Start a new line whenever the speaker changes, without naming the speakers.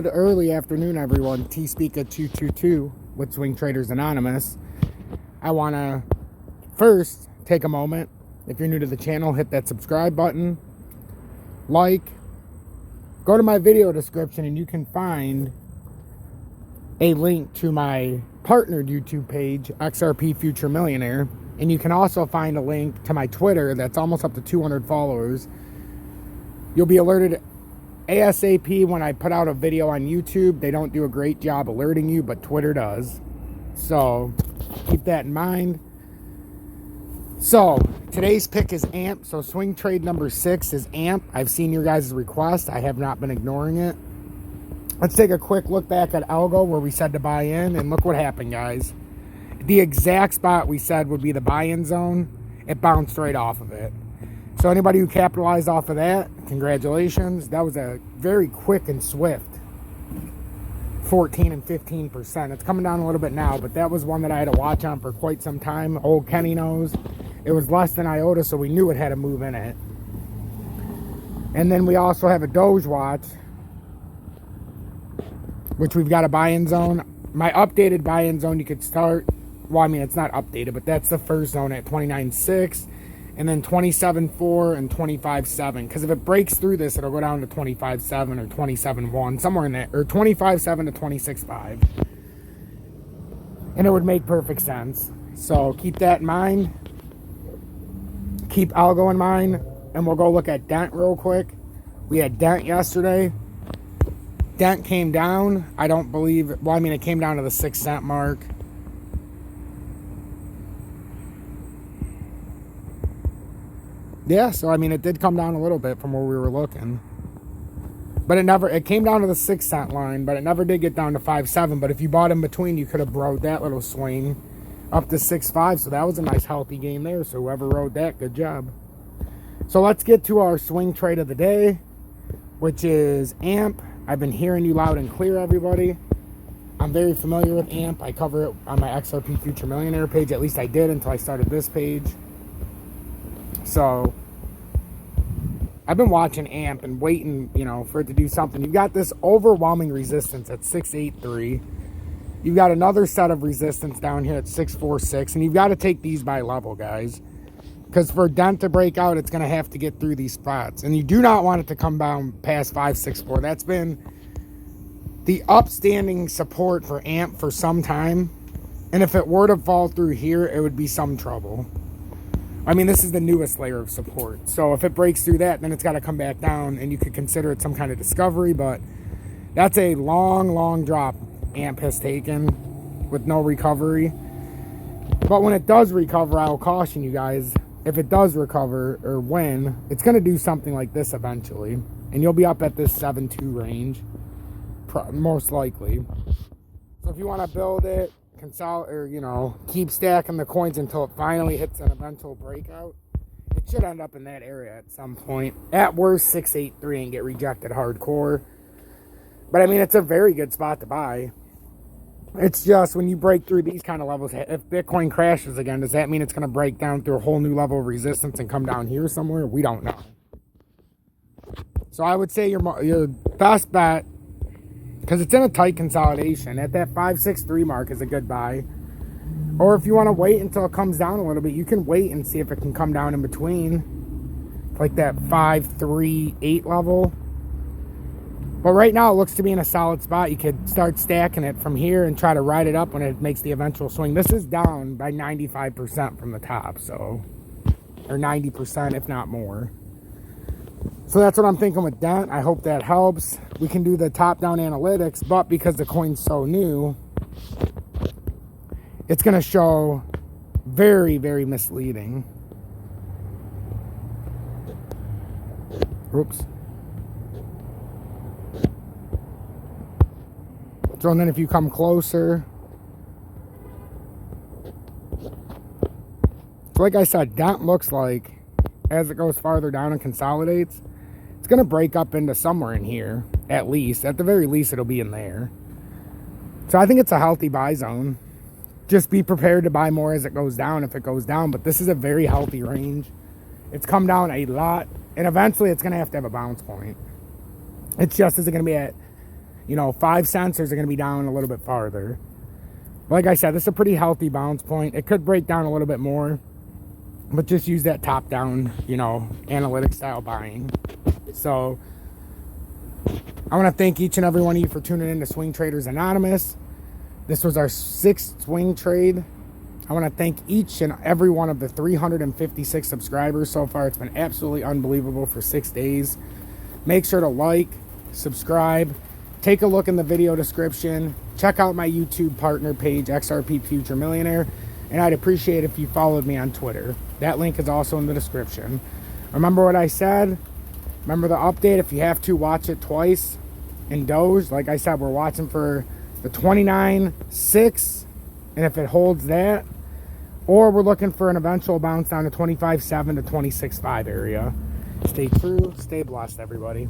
Good early afternoon, everyone. T-Speaker222 with Swing Traders Anonymous. I want to first take a moment. If you're new to the channel, hit that subscribe button. Like. Go to my video description and you can find a link to my partnered YouTube page, XRP Future Millionaire. And you can also find a link to my Twitter that's almost up to 200 followers. You'll be alerted ASAP when I put out a video on YouTube. They don't do a great job alerting you, but Twitter does. So keep that in mind. So today's pick is AMP. So swing trade number 6 is AMP. I've seen your guys' request. I have not been ignoring it. Let's take a quick look back at Algo where we said to buy in, and look what happened, guys. The exact spot we said would be the buy-in zone, it bounced right off of it. So anybody who capitalized off of that, congratulations. That was a very quick and swift 14 and 15%. It's coming down a little bit now, but that was one that I had to watch on for quite some time. Old Kenny knows. It was less than iota, so we knew it had a move in it. And then we also have a Doge watch, which we've got a buy-in zone. My updated buy-in zone, you could start, well, I mean, it's not updated, but that's the first zone at 29.6, and then 27.4 and 25.7. Because if it breaks through this, it'll go down to 25.7 or 27.1, somewhere in that, or 25.7 to 26.5. And it would make perfect sense. So keep that in mind. Keep Algo in mind. And we'll go look at Dent real quick. We had Dent yesterday. Dent came down. I don't believe, well, I mean, it came down to the 6 cent mark. Yeah, so I mean, it did come down a little bit from where we were looking. But it came down to the 6 cent line, but it never did get down to 5.7. But if you bought in between, you could have rode that little swing up to 6.5. So that was a nice healthy game there. So whoever rode that, good job. So let's get to our swing trade of the day, which is AMP. I've been hearing you loud and clear, everybody. I'm very familiar with AMP. I cover it on my XRP Future Millionaire page. At least I did until I started this page. So I've been watching AMP and waiting, you know, for it to do something. You've got this overwhelming resistance at 683. You've got another set of resistance down here at 646. And you've got to take these by level, guys. Because for Dent to break out, it's going to have to get through these spots. And you do not want it to come down past 564. That's been the upstanding support for AMP for some time. And if it were to fall through here, it would be some trouble. I mean, this is the newest layer of support. So if it breaks through that, then it's got to come back down. And you could consider it some kind of discovery. But that's a long, long drop AMP has taken with no recovery. But when it does recover, I'll caution you guys. If it does recover, or when, it's going to do something like this eventually. And you'll be up at this 7.2 range, most likely. So if you want to build it, consolidate, or, you know, keep stacking the coins until it finally hits an eventual breakout, it should end up in that area at some point. At worst, 683 and get rejected hardcore. But, I mean, it's a very good spot to buy. It's just when you break through these kind of levels, if Bitcoin crashes again, does that mean it's going to break down through a whole new level of resistance and come down here somewhere? We don't know. So I would say your best bet, because it's in a tight consolidation, at that 563 mark is a good buy. Or if you want to wait until it comes down a little bit, you can wait and see if it can come down in between, like that 538 level. But right now, it looks to be in a solid spot. You could start stacking it from here and try to ride it up when it makes the eventual swing. This is down by 95% from the top, so, or 90%, if not more. So that's what I'm thinking with Dent. I hope that helps. We can do the top-down analytics, but because the coin's so new, it's going to show very, very misleading. Oops. So and then if you come closer, so like I said, Dent looks like as it goes farther down and consolidates, it's going to break up into somewhere in here, at least. At the very least, it'll be in there. So I think it's a healthy buy zone. Just be prepared to buy more as it goes down if it goes down. But this is a very healthy range. It's come down a lot. And eventually, it's going to have a bounce point. It's just, is it going to be at you know, 5 cents, or is it going to be down a little bit farther? Like I said, this is a pretty healthy bounce point. It could break down a little bit more, but just use that top down, you know, analytic style buying. So I want to thank each and every one of you for tuning in to Swing Traders Anonymous. This was our 6th swing trade. I want to thank each and every one of the 356 subscribers so far. It's been absolutely unbelievable for 6 days. Make sure to like, subscribe, take a look in the video description, check out my YouTube partner page, XRP Future Millionaire, and I'd appreciate if you followed me on Twitter. That link is also in the description. Remember what I said? Remember the update? If you have to, watch it twice. In Doge, like I said, we're watching for the 29.6, and if it holds that, or we're looking for an eventual bounce down to 25.7 to 26.5 area. Stay true, stay blessed, everybody.